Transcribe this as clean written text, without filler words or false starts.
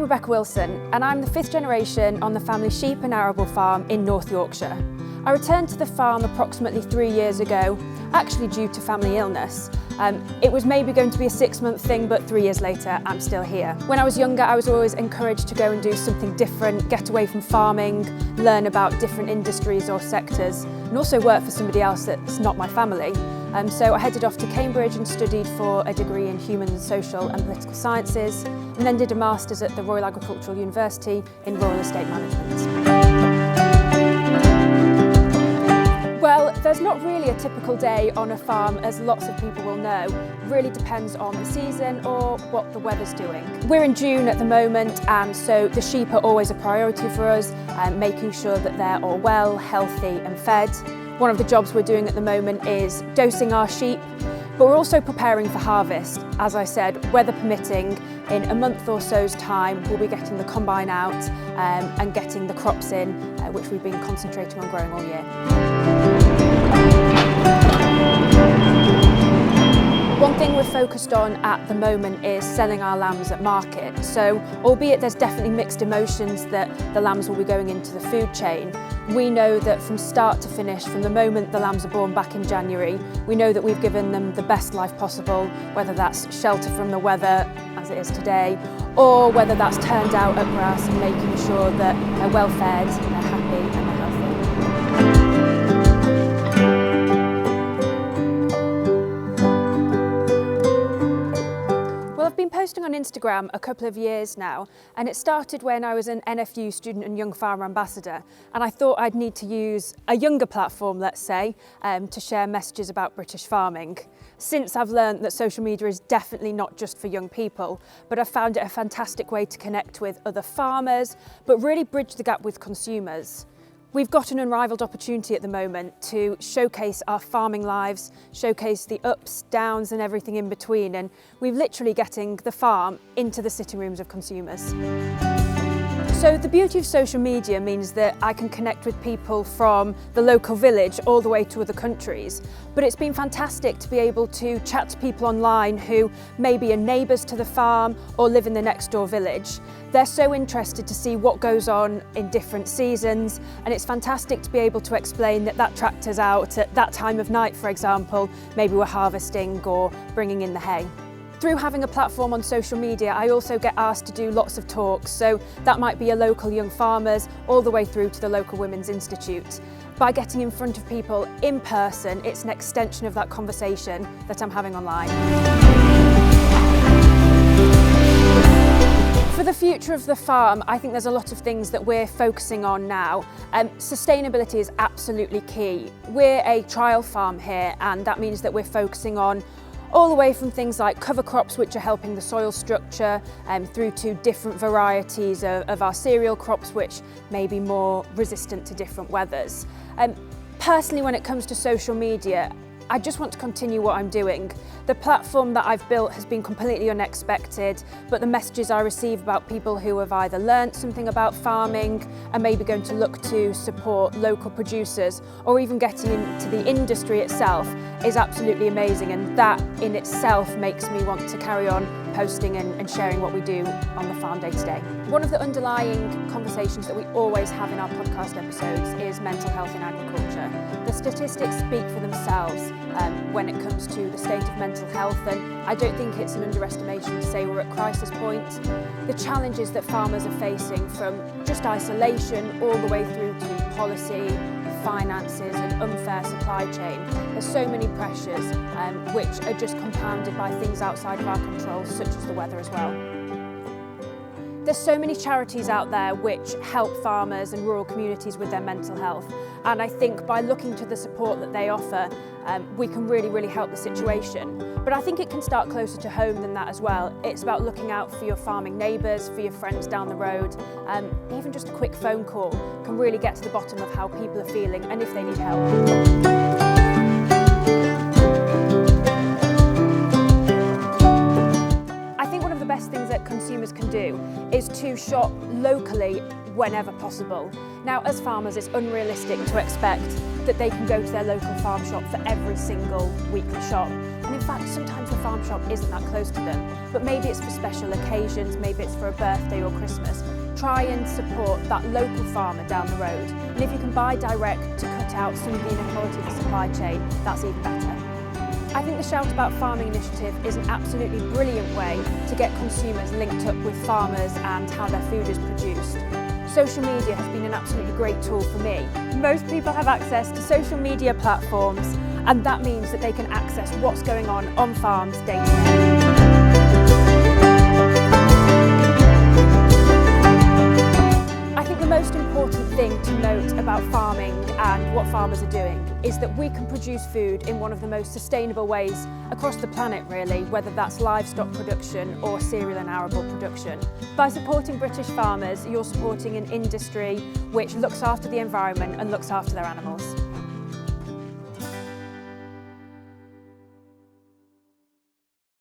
Rebecca Wilson and I'm the 5th generation on the family sheep and arable farm in North Yorkshire. I returned to the farm approximately 3 years ago, actually due to family illness. It was maybe going to be a 6-month thing, but 3 years later I'm still here. When I was younger I was always encouraged to go and do something different, get away from farming, learn about different industries or sectors and also work for somebody else that's not my family. So I headed off to Cambridge and studied for a degree in human, social and political sciences and then did a master's at the Royal Agricultural University in Rural Estate Management. Well, there's not really a typical day on a farm, as lots of people will know. It really depends on the season or what the weather's doing. We're in June at the moment and so the sheep are always a priority for us, making sure that they're all well, healthy and fed. One of the jobs we're doing at the moment is dosing our sheep, but we're also preparing for harvest. As I said, weather permitting, in a month or so's time we'll be getting the combine out and getting the crops in, which we've been concentrating on growing all year. One thing we're focused on at the moment is selling our lambs at market. So, albeit there's definitely mixed emotions that the lambs will be going into the food chain, we know that from start to finish, from the moment the lambs are born back in January, we know that we've given them the best life possible, whether that's shelter from the weather, as it is today, or whether that's turned out at grass and making sure that they're well fed, they're happy and they're healthy. I've been posting on Instagram a couple of years now, and it started when I was an NFU student and Young Farmer Ambassador, and I thought I'd need to use a younger platform, let's say, to share messages about British farming. Since I've learned that social media is definitely not just for young people, but I've found it a fantastic way to connect with other farmers, but really bridge the gap with consumers. We've got an unrivaled opportunity at the moment to showcase our farming lives, showcase the ups, downs and everything in between, and we're literally getting the farm into the sitting rooms of consumers. So the beauty of social media means that I can connect with people from the local village all the way to other countries, but it's been fantastic to be able to chat to people online who maybe are neighbours to the farm or live in the next door village. They're so interested to see what goes on in different seasons, and it's fantastic to be able to explain that that tractor's out at that time of night, for example, maybe we're harvesting or bringing in the hay. Through having a platform on social media, I also get asked to do lots of talks, so that might be a local young farmers all the way through to the local Women's Institute. By getting in front of people in person, it's an extension of that conversation that I'm having online. For the future of the farm, I think there's a lot of things that we're focusing on now. Sustainability is absolutely key. We're a trial farm here, and that means that we're focusing on all the way from things like cover crops, which are helping the soil structure, through to different varieties of our cereal crops, which may be more resistant to different weathers. Personally, when it comes to social media, I just want to continue what I'm doing. The platform that I've built has been completely unexpected, but the messages I receive about people who have either learnt something about farming and maybe going to look to support local producers or even getting into the industry itself is absolutely amazing, and that in itself makes me want to carry on posting and sharing what we do on the farm day to day. One of the underlying conversations that we always have in our podcast episodes is mental health in agriculture. The statistics speak for themselves when it comes to the state of mental health, and I don't think it's an underestimation to say we're at crisis point. The challenges that farmers are facing, from just isolation all the way through to policy, finances and unfair supply chain. There's so many pressures which are just compounded by things outside of our control, such as the weather as well. There's so many charities out there which help farmers and rural communities with their mental health, and I think by looking to the support that they offer, we can really help the situation. But I think it can start closer to home than that as well. It's about looking out for your farming neighbours, for your friends down the road. Even just a quick phone call can really get to the bottom of how people are feeling and if they need help. Best things that consumers can do is to shop locally whenever possible. Now, as farmers, it's unrealistic to expect that they can go to their local farm shop for every single weekly shop. And in fact, sometimes the farm shop isn't that close to them, but maybe it's for special occasions, maybe it's for a birthday or Christmas. Try and support that local farmer down the road. And if you can buy direct to cut out some of the inequality of the supply chain, that's even better. I think the Shout About Farming initiative is an absolutely brilliant way to get consumers linked up with farmers and how their food is produced. Social media has been an absolutely great tool for me. Most people have access to social media platforms, and that means that they can access what's going on farms day to day. The most important thing to note about farming and what farmers are doing is that we can produce food in one of the most sustainable ways across the planet really, whether that's livestock production or cereal and arable production. By supporting British farmers, you're supporting an industry which looks after the environment and looks after their animals.